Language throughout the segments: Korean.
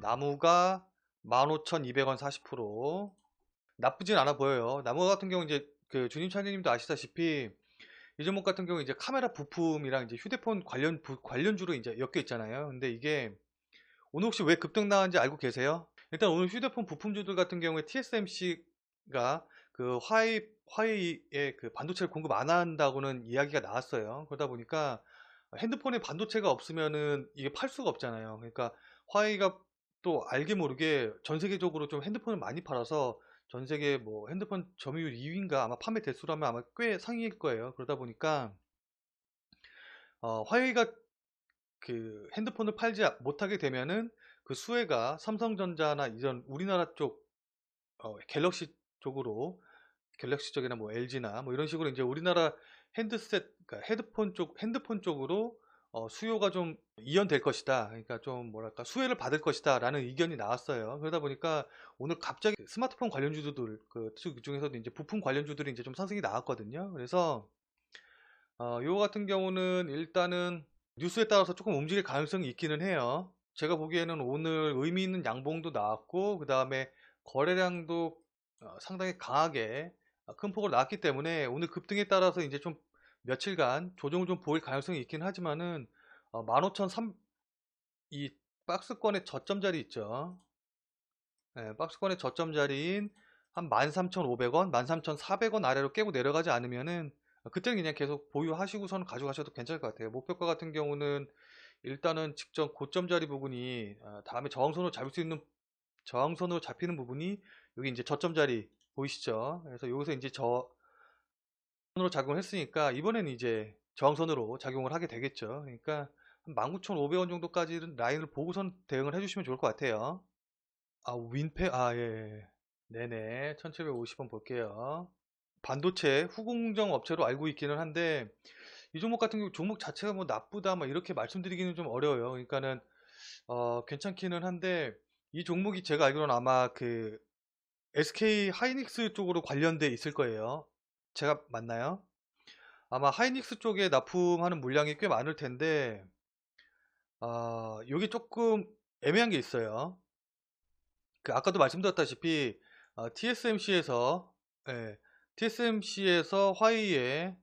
나무가 15,200원 40%. 나쁘진 않아 보여요. 나무 같은 경우 이제 그 주님 차장님도 아시다시피 이 종목 같은 경우 이제 카메라 부품이랑 이제 휴대폰 관련주로 이제 엮여 있잖아요. 근데 이게 오늘 혹시 왜 급등 나왔는지 알고 계세요? 일단 오늘 휴대폰 부품주들 같은 경우에 TSMC가 그 화웨이의 그 반도체를 공급 안 한다고는 이야기가 나왔어요. 그러다 보니까 핸드폰에 반도체가 없으면은 이게 팔 수가 없잖아요. 그러니까 화웨이가 또 알게 모르게 전 세계적으로 좀 핸드폰을 많이 팔아서 전 세계 뭐 핸드폰 점유율 2위인가 아마 판매 대수로 하면 아마 꽤 상위일 거예요. 그러다 보니까 화웨이가 그 핸드폰을 팔지 못하게 되면은 그 수혜가 삼성전자나 이런 우리나라 쪽 갤럭시 쪽으로 갤럭시 쪽이나 뭐 LG나 뭐 이런 식으로 이제 우리나라 핸드셋 그러니까 핸드폰 쪽으로 수요가 좀 이연될 것이다. 그러니까 좀 뭐랄까 수혜를 받을 것이다라는 의견이 나왔어요. 그러다 보니까 오늘 갑자기 스마트폰 관련주들 그 중에서도 이제 부품 관련주들이 이제 좀 상승이 나왔거든요. 그래서 요거 같은 경우는 일단은 뉴스에 따라서 조금 움직일 가능성이 있기는 해요. 제가 보기에는 오늘 의미 있는 양봉도 나왔고 그 다음에 거래량도 상당히 강하게 큰 폭으로 나왔기 때문에 오늘 급등에 따라서 이제 좀 며칠간 조정을 좀 보일 가능성이 있긴 하지만은 15,300 이 박스권의 저점 자리 있죠. 네, 박스권의 저점 자리인 한 13,500원, 13,400원 아래로 깨고 내려가지 않으면은 그때는 그냥 계속 보유하시고선 가져가셔도 괜찮을 것 같아요. 목표가 같은 경우는 일단은 직전 고점 자리 부분이 다음에 저항선으로 잡히는 부분이 여기 이제 저점 자리 보이시죠? 그래서 여기서 이제 저항선으로 작용을 했으니까 이번에는 이제 저항선으로 작용을 하게 되겠죠. 그러니까 한 19,500원 정도까지 라인을 보고선 대응을 해주시면 좋을 것 같아요. 아, 예. 네네. 1750원 볼게요. 반도체 후공정 업체로 알고 있기는 한데, 이 종목 같은 경우 종목 자체가 뭐 나쁘다, 막 이렇게 말씀드리기는 좀 어려워요. 그러니까는, 괜찮기는 한데, 이 종목이 제가 알기로는 아마 그 SK 하이닉스 쪽으로 관련돼 있을 거예요. 제가 맞나요? 아마 하이닉스 쪽에 납품하는 물량이 꽤 많을 텐데, 여기 조금 애매한 게 있어요. 그 아까도 말씀드렸다시피 TSMC에서 TSMC에서 화웨이에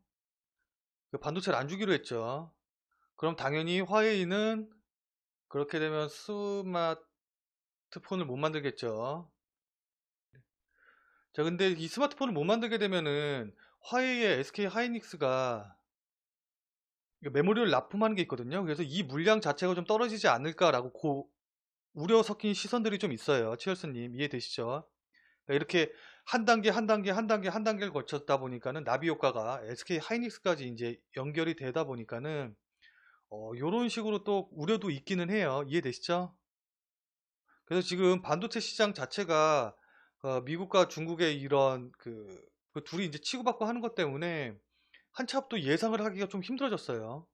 그 반도체를 안 주기로 했죠. 그럼 당연히 화웨이는 그렇게 되면 스마트폰을 못 만들겠죠. 자, 근데 이 스마트폰을 못 만들게 되면은 화웨이의 SK 하이닉스가 메모리를 납품하는 게 있거든요. 그래서 이 물량 자체가 좀 떨어지지 않을까라고 우려 섞인 시선들이 좀 있어요. 치얼스님 이해되시죠? 이렇게 한 단계 한 단계 한 단계 한 단계를 거쳤다 보니까는 나비 효과가 SK 하이닉스까지 이제 연결이 되다 보니까는 요런 식으로 또 우려도 있기는 해요. 이해되시죠? 그래서 지금 반도체 시장 자체가 미국과 중국의 이런 그 둘이 이제 치고받고 하는 것 때문에 한치 앞도 예상을 하기가 좀 힘들어졌어요.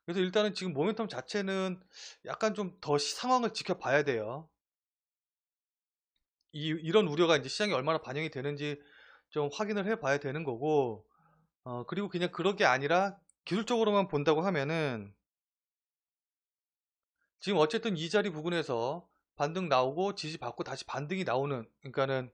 그래서 일단은 지금 모멘텀 자체는 약간 좀 더 상황을 지켜봐야 돼요. 이런 우려가 이제 시장에 얼마나 반영이 되는지 좀 확인을 해 봐야 되는 거고, 그리고 그냥 그런 게 아니라 기술적으로만 본다고 하면은 지금 어쨌든 이 자리 부분에서 반등 나오고 지지받고 다시 반등이 나오는, 그러니까는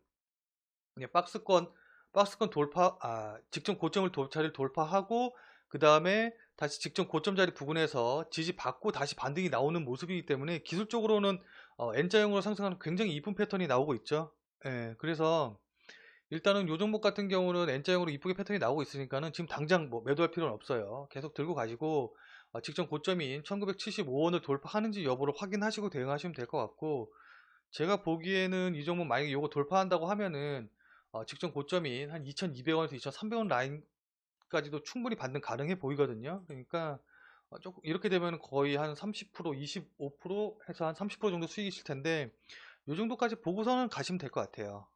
그냥 박스권 돌파, 직전 고점을 자리를 돌파하고 그 다음에 다시 직전 고점 자리 부분에서 지지받고 다시 반등이 나오는 모습이기 때문에 기술적으로는 N자형으로 상승하는 굉장히 이쁜 패턴이 나오고 있죠. 예, 그래서 일단은 요 종목 같은 경우는 N자형으로 이쁘게 패턴이 나오고 있으니까는 지금 당장 뭐 매도할 필요는 없어요. 계속 들고 가시고 직전 고점인 1975원을 돌파하는지 여부를 확인하시고 대응하시면 될 것 같고, 제가 보기에는 이 종목 만약에 요거 돌파한다고 하면은 직전 고점인 한 2200원에서 2300원 라인까지도 충분히 반등 가능해 보이거든요. 그러니까 조금 이렇게 되면 거의 한 30%, 25% 해서 한 30% 정도 수익이실 텐데 요 정도까지 보고서는 가시면 될 것 같아요.